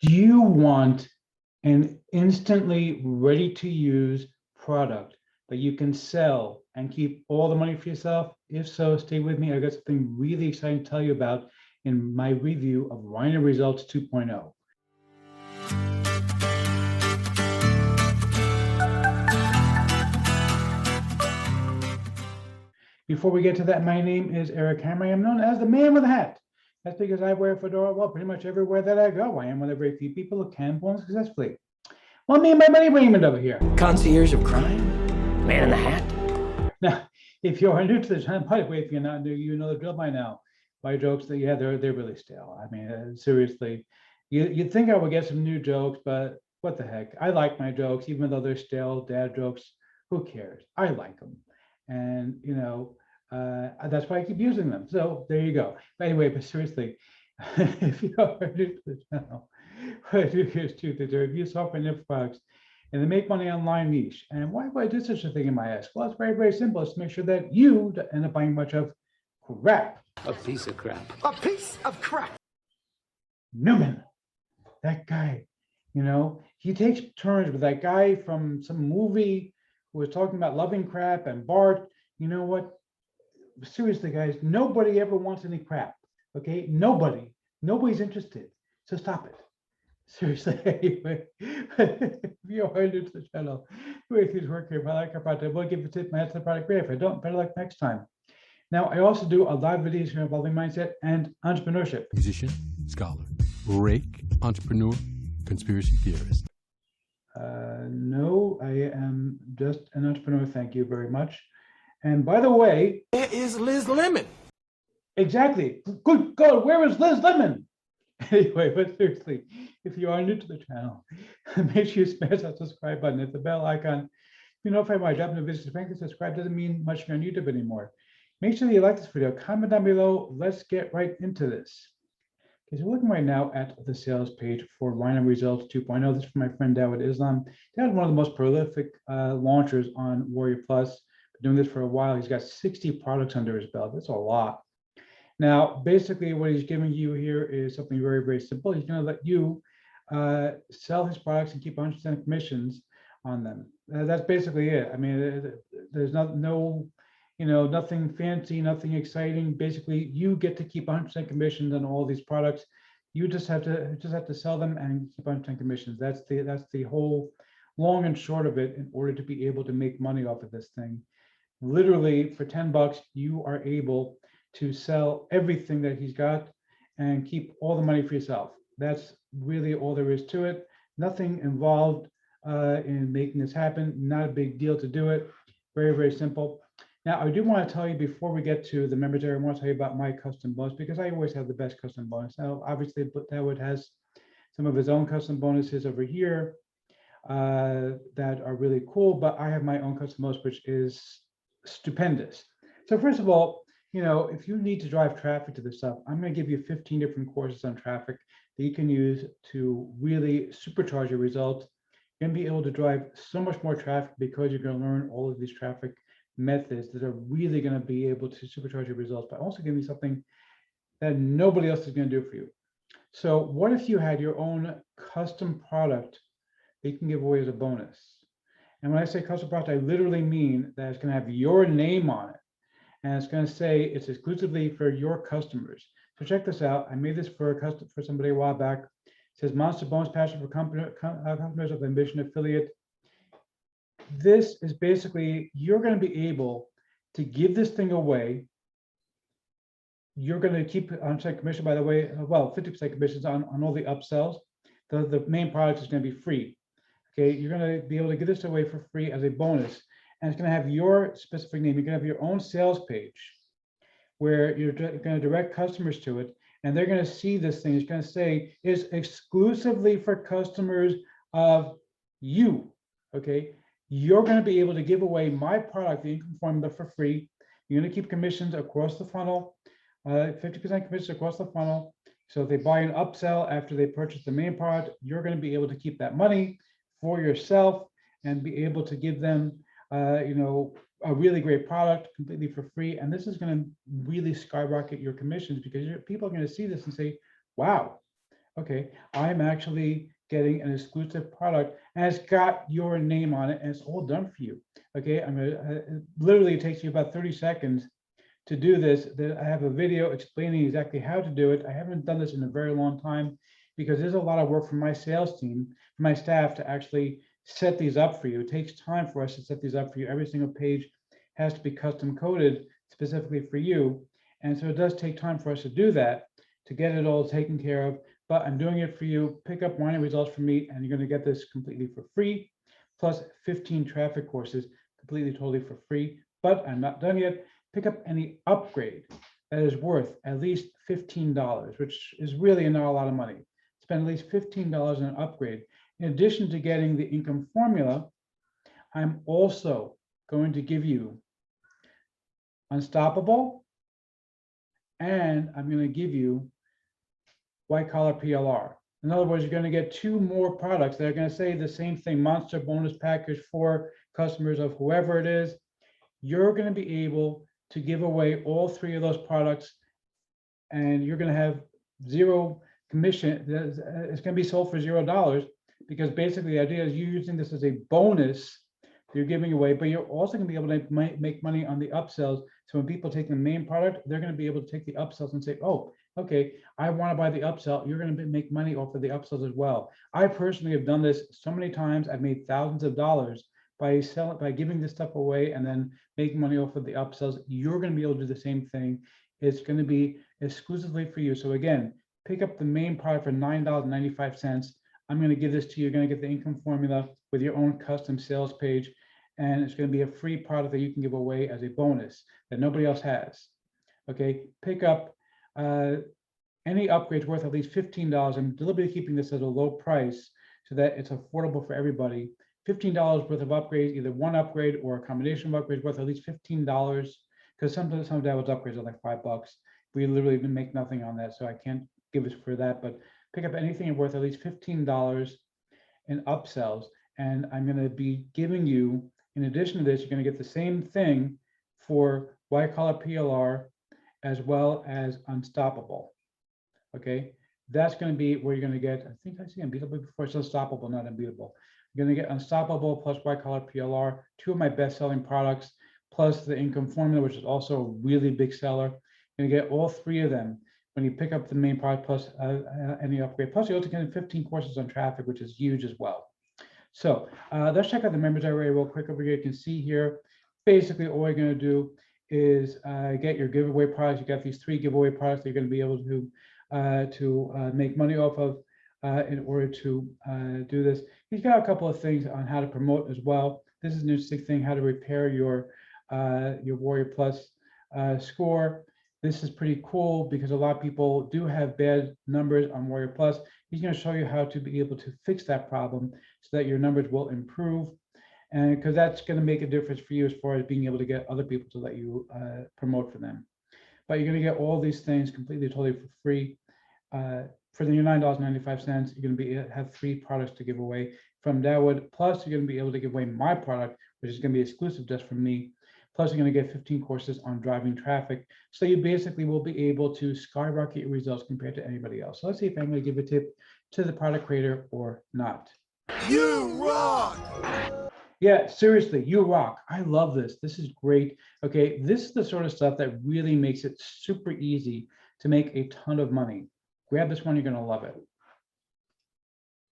Do you want an instantly ready to use product that you can sell and keep all the money for yourself? If so, stay with me. I got something really exciting to tell you about in my review of Rhino Results 2.0. Before we get to that, my name is Eric Hammer. I am known as the man with a hat. That's because I wear a fedora, well, pretty much everywhere that I go. I am one of the very few people who can perform successfully. Well, me and my buddy Raymond over here. Concierge of crime, man in the hat. Now, if you're new to the channel, by the way, if you're not new, you know the drill by now. My jokes, they're really stale. I mean, seriously, you'd think I would get some new jokes, but what the heck? I like my jokes, even though they're stale dad jokes. Who cares? I like them. And, that's why I keep using them. So there you go. But anyway, but seriously, if you are new to the channel, what I do here is two things. I review software and products, and they make money online niche. And why would I do such a thing in my ask? Well, it's very, very simple. It's to make sure that you don't end up buying much of crap. A piece of crap. A piece of crap. Newman, that guy, he takes turns with that guy from some movie who was talking about loving crap and Bart. You know what? Seriously, guys, nobody ever wants any crap. Okay, nobody's interested. So stop it. Seriously, anyway, if you're new to the channel, the way things work here, if I like our product, I will give a tip, my the product great. If I don't, better luck next time. Now, I also do a lot of videos here involving mindset and entrepreneurship. Musician, scholar, rake, entrepreneur, conspiracy theorist. No, I am just an entrepreneur. Thank you very much. And by the way, Where is Liz Lemon? exactly. Good God, where is Liz Lemon? Anyway, but seriously, if you are new to the channel, make sure you smash that subscribe button, hit the bell icon. If you notify when I drop new videos, frankly, subscribe doesn't mean much here on YouTube anymore. Make sure that you like this video, comment down below. Let's get right into this. Okay, so we're looking right now at the sales page for Rhino Results 2.0. This is from my friend Dawud Islam. Dawud is one of the most prolific launchers on Warrior Plus. Been doing this for a while. He's got 60 products under his belt. That's a lot. Now, basically, what he's giving you here is something very, very simple. He's going to let you sell his products and keep 100% commissions on them. That's basically it. I mean, there's nothing fancy, nothing exciting. Basically, you get to keep 100% commissions on all these products. You just have to sell them and keep 100% commissions. That's the whole long and short of it. In order to be able to make money off of this thing, literally for $10, you are able to sell everything that he's got and keep all the money for yourself. That's really all there is to it. Nothing involved in making this happen. Not a big deal to do it. Very, very simple. Now, I do want to tell you before we get to the members area, I want to tell you about my custom bonus because I always have the best custom bonus. Now, obviously, Dawud has some of his own custom bonuses over here that are really cool, but I have my own custom bonus, which is stupendous. So first of all, if you need to drive traffic to this stuff, I'm going to give you 15 different courses on traffic that you can use to really supercharge your results. You're going to be able to drive so much more traffic because you're going to learn all of these traffic methods that are really going to be able to supercharge your results, but also give you something that nobody else is going to do for you. So what if you had your own custom product that you can give away as a bonus? And when I say custom product, I literally mean that it's going to have your name on it. And it's going to say it's exclusively for your customers. So check this out. I made this for somebody a while back. It says Monster Bonus Passion for customers of Ambition Affiliate. This is basically, you're going to be able to give this thing away. You're going to keep 100% commission, by the way, well, 50% commissions on all the upsells. The main product is going to be free. Okay, you're going to be able to give this away for free as a bonus. And it's going to have your specific name. You're going to have your own sales page where you're going to direct customers to it. And they're going to see this thing. It's going to say it's exclusively for customers of you. Okay, you're going to be able to give away my product, the income formula, for free. You're going to keep commissions across the funnel, 50% commissions across the funnel. So if they buy an upsell after they purchase the main product, you're going to be able to keep that money for yourself and be able to give them a really great product completely for free. And this is going to really skyrocket your commissions because people are going to see this and say, wow, okay, I'm actually getting an exclusive product and it's got your name on it and it's all done for you. Okay, I'm gonna, literally it takes you about 30 seconds to do this. I have a video explaining exactly how to do it. I haven't done this in a very long time because there's a lot of work from my sales team, my staff to actually set these up for you. It takes time for us to set these up for you. Every single page has to be custom coded specifically for you. And so it does take time for us to do that, to get it all taken care of, but I'm doing it for you. Pick up Rhino results from me and you're gonna get this completely for free, plus 15 traffic courses completely totally for free, but I'm not done yet. Pick up any upgrade that is worth at least $15, which is really not a lot of money. Spend at least $15 on an upgrade. In addition to getting the income formula, I'm also going to give you Unstoppable, and I'm going to give you White Collar PLR. In other words, you're going to get 2 more products that are going to say the same thing, monster bonus package for customers of whoever it is. You're going to be able to give away all 3 of those products, and you're going to have 0 commission. It's going to be sold for $0 because basically the idea is you're using this as a bonus you're giving away, but you're also going to be able to make money on the upsells. So when people take the main product, they're going to be able to take the upsells and say, oh, okay, I want to buy the upsell. You're going to make money off of the upsells as well. I personally have done this so many times. I've made thousands of dollars by giving this stuff away and then making money off of the upsells. You're going to be able to do the same thing. It's going to be exclusively for you. So again, pick up the main product for $9.95. I'm going to give this to you. You're going to get the income formula with your own custom sales page. And it's going to be a free product that you can give away as a bonus that nobody else has. Okay, pick up any upgrades worth at least $15. I'm deliberately keeping this at a low price so that it's affordable for everybody. $15 worth of upgrades, either one upgrade or a combination of upgrades worth at least $15. Because sometimes some Davos upgrades are like $5. We literally even make nothing on that, so I can't give it for that. But pick up anything worth at least $15 in upsells, and I'm going to be giving you, in addition to this, you're going to get the same thing for White Collar PLR as well as Unstoppable. Okay, that's going to be where you're going to get, I think I see Unbeatable before. It's Unstoppable, not Unbeatable. You're going to get Unstoppable plus White Collar PLR, 2 of my best-selling products, plus the income formula, which is also a really big seller. You're going to get all 3 of them when you pick up the main product plus any upgrade. Plus, you also get 15 courses on traffic, which is huge as well. So let's check out the members area real quick over here. You can see here, basically all you're going to do is get your giveaway products. You got these 3 giveaway products that you're going to be able to make money off of in order to do this. He's got a couple of things on how to promote as well. This is an interesting thing, how to repair your Warrior Plus score. This is pretty cool because a lot of people do have bad numbers on Warrior Plus. He's going to show you how to be able to fix that problem so that your numbers will improve. And because that's going to make a difference for you as far as being able to get other people to let you promote for them. But you're going to get all these things completely, totally for free. For the $9.95, you're going to have 3 products to give away from Dawood. Plus, you're going to be able to give away my product, which is going to be exclusive just for me. Plus, you're going to get 15 courses on driving traffic. So you basically will be able to skyrocket your results compared to anybody else. So let's see if I'm going to give a tip to the product creator or not. You rock! Yeah, seriously, you rock. I love this. This is great. Okay, this is the sort of stuff that really makes it super easy to make a ton of money. Grab this one, you're going to love it.